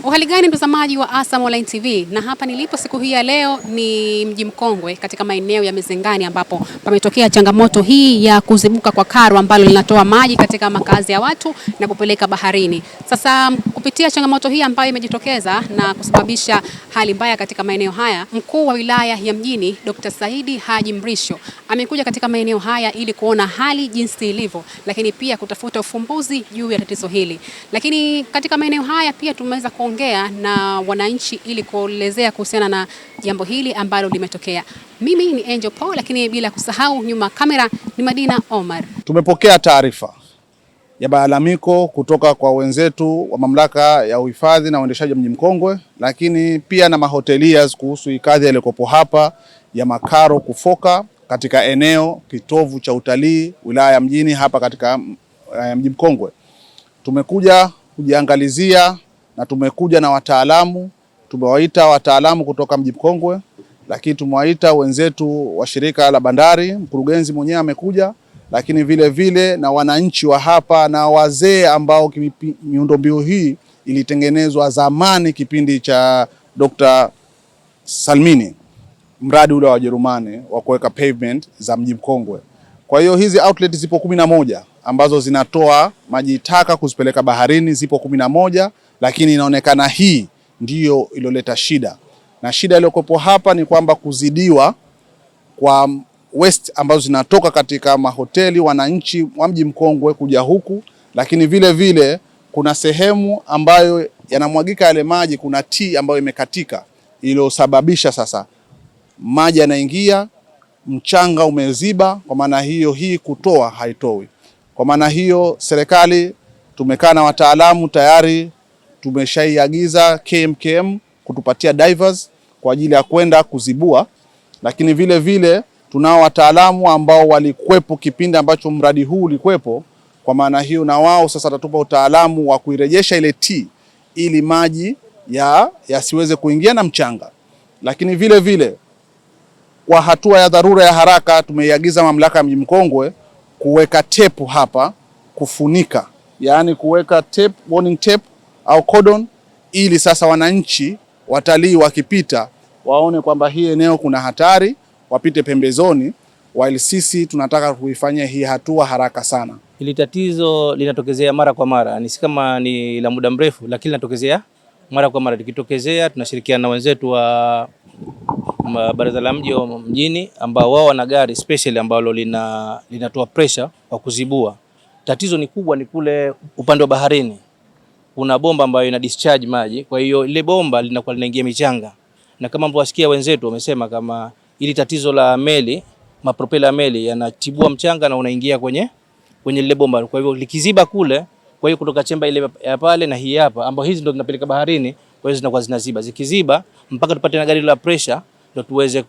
Uhali gani mtazamaji wa Asam Online TV, na hapa nilipo siku hii ya leo ni Mji Mkongwe katika maeneo ya Mizengani ambapo pametokea changamoto hii ya kuzibuka kwa karo ambalo linatoa maji katika makazi ya watu na kupeleka baharini. Sasa kupitia changamoto hii ambayo imejitokeza na kusababisha hali mbaya katika maeneo haya, mkuu wa wilaya ya Mjini Dr. Saidi Haji Mrisho amekuja katika maeneo haya ili kuona hali jinsi ilivyo, lakini pia kutafuta ufumbuzi juu ya tatizo hili. Lakini katika maeneo haya pia tumeweza kuongea na wananchi ili kuelezea kuhusiana na jambo hili ambalo limetokea. Mimi ni Angel Paul, lakini bila kusahau nyuma kamera ni Madina Omar. Tumepokea taarifa ya malalamiko kutoka kwa wenzetu wa mamlaka ya uhifadhi na uendeshaji wa Mji Mkongwe, lakini pia na mahoteliers kuhusu hifadhi yaliyokopo hapa ya makaro kufoka katika eneo kitovu cha utalii wilaya ya Mjini hapa katika Mji Mkongwe. Tumekuja kujiangalizia na tumekuja na wataalamu. Tumewaita wataalamu kutoka Mji Mkongwe, lakini tumewaita wenzetu wa shirika la bandari, mkurugenzi mwenyewe amekuja, lakini vile vile na wananchi wa hapa na wazee ambao miundombinu hii ilitengenezwa zamani kipindi cha Dr. Salmini, mradi ule wa Wajerumani wa kuweka pavement za Mji Mkongwe. Kwa hiyo hizi outlet zipo 11 ambazo zinatoa maji taka kuzipeleka baharini, zipo 11, lakini inaonekana hii ndiyo iloleta shida. Na shida iliyokuwepo hapa ni kwamba kuzidiwa kwa waste ambazo zinatoka katika mahoteli wananchi wa Mji Mkongwe kuja huku, lakini vile vile kuna sehemu ambayo yanamwagika yale maji, kuna T ambayo imekatika iliyosababisha sasa maji yanaingia, mchanga umeziba. Kwa maana hiyo hii kutoa haitoi. Kwa maana hiyo serikali tumekaa na wataalamu tayari, tumeshaiagiza KMKM kutupatia divers kwa ajili ya kwenda kuzibua, lakini vile vile tunao wataalamu ambao walikuwepo kipindi ambacho mradi huu ulikuwepo. Kwa maana hiyo na wao sasa watatupa utaalamu wa kuirejesha ile T ili maji yasiweze kuingia na mchanga. Lakini vile vile kwa hatua ya dharura ya haraka tumeiagiza mamlaka ya Mji Mkongwe kuweka tepu hapa kufunika, yaani kuweka tape, warning tape au cordon, ili sasa wananchi watalii wakipita waone kwamba hii eneo kuna hatari, wapite pembezoni, while sisi tunataka kuifanya hii hatua haraka sana. Hili tatizo linatokezea mara kwa mara, ni kama ni la muda mrefu, lakini linatokezea mara kwa mara. Likitokezea tunashirikiana na wenzetu wa Baraza la Mji wa Mjini ambao wao wana gari special ambalo linatoa pressure kwa kuzibua. Tatizo ni kubwa ni kule upande wa baharini. Kuna bomba ambayo ina discharge maji, kwa hiyo ile bomba linakuwa linaingia michanga. Na kama mliwasikia wenzetu wamesema kama ili tatizo la meli, mapropela ya meli yanatibua mchanga na unaingia kwenye ile bomba. Kwa hivyo likiziba kule, kwa hiyo kutoka chemba ile ya pale na hii hapa ambao hizi ndio zinapeleka baharini, kwa hiyo zinakuwa zinaziba. Zikiziba mpaka tupate na gari la pressure ndio tuweze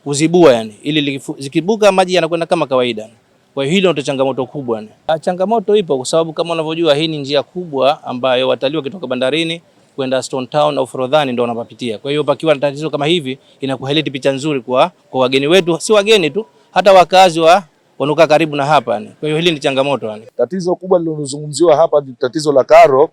kuzibua, yani ili zikibuka maji yanakwenda kama kawaida. Kwa hiyo hilo ndio changamoto kubwa. Changamoto ipo kwa sababu kama unavyojua hii ni njia kubwa ambayo watalii wakitoka bandarini kwenda Stone Town au Forodhani ndio wanapapitia. Kwa hiyo pakiwa na tatizo kama hivi inakuwa haleti picha nzuri kwa wageni wetu, si wageni tu, hata wakazi wanokaa karibu na hapa yani. Kwa hiyo hili ni changamoto yani. Tatizo kubwa lililozungumziwa hapa ni tatizo la karo,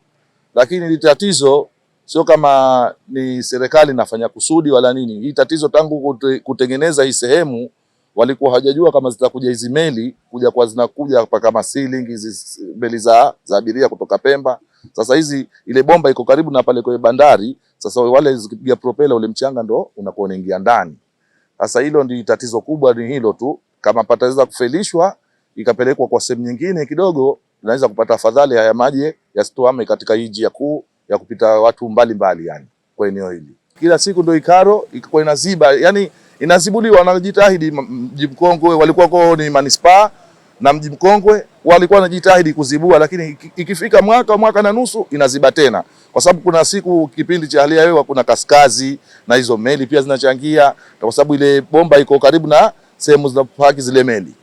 lakini hili tatizo sio kama ni serikali inafanya kusudi wala nini. Hii tatizo tangu kutengeneza hii sehemu walikuwa hawajajua kama zitakuja hizi meli kuja kwa zinakuja hapa kama ceiling hizi meli za abiria kutoka Pemba. Sasa hizi ile bomba iko karibu na pale kwa bandari. Sasa wale zikipiga propeller ule mchanga ndo unakuwa unaingia ndani. Sasa hilo ndio tatizo kubwa, ni hilo tu. Kama pataweza kufelishwa ikapelekwa kwa sehemu nyingine kidogo, tunaweza kupata afadhali haya maji yasitoame katika hii njia kuu ya kupita watu mbali yani kwa eneo hili. Kila siku ndio ikaro iko inaziba, yani inazibuliwa. Wanajitahidi Mji Mkongwe, walikuwa kwa ni manispaa na Mji Mkongwe walikuwa wanajitahidi kuzibua, lakini ikifika mwaka na nusu inaziba tena, kwa sababu kuna siku kipindi cha hali ya hewa kuna kaskazi na hizo meli pia zinachangia, kwa sababu ile bomba iko karibu na sehemu zinapaki zile meli.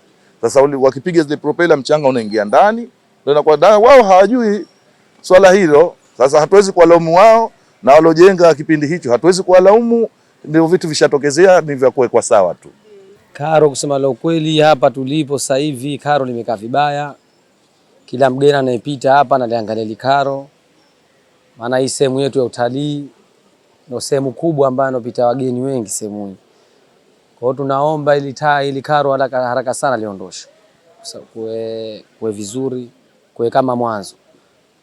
Sasa wakipiga zile propeller mchanga unaingia ndani, ndio kwa wao hawajui swala hilo. Sasa hatuwezi kuwalaumu wao na walojenga kipindi hicho, hatuwezi kuwalaumu, ndio vitu vishatokezea, ni vya kuwekwa sawa tu. Karo, kusema la ukweli, hapa tulipo sasa hivi karo limekaa vibaya. Kila mgeni anayepita hapa analiangalia ile karo. maana hii sehemu yetu ya utalii ndio sehemu kubwa ambayo inapita wageni wengi sehemu hii. Kwa hiyo tunaomba ili karo haraka sana liondoshwe. Kuwe vizuri, kuwe kama mwanzo.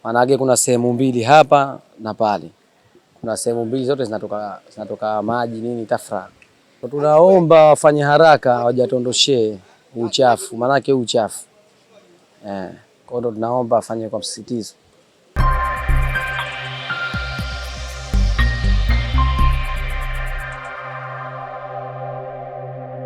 Maana kuna sehemu mbili hapa na pale. Kuna sehemu mbili zote zinatoka maji nini tafra. Tunaomba wafanye haraka wajatondoshee uchafu, maana uchafu. Kwa hiyo tunaomba afanye kwa msisitizo.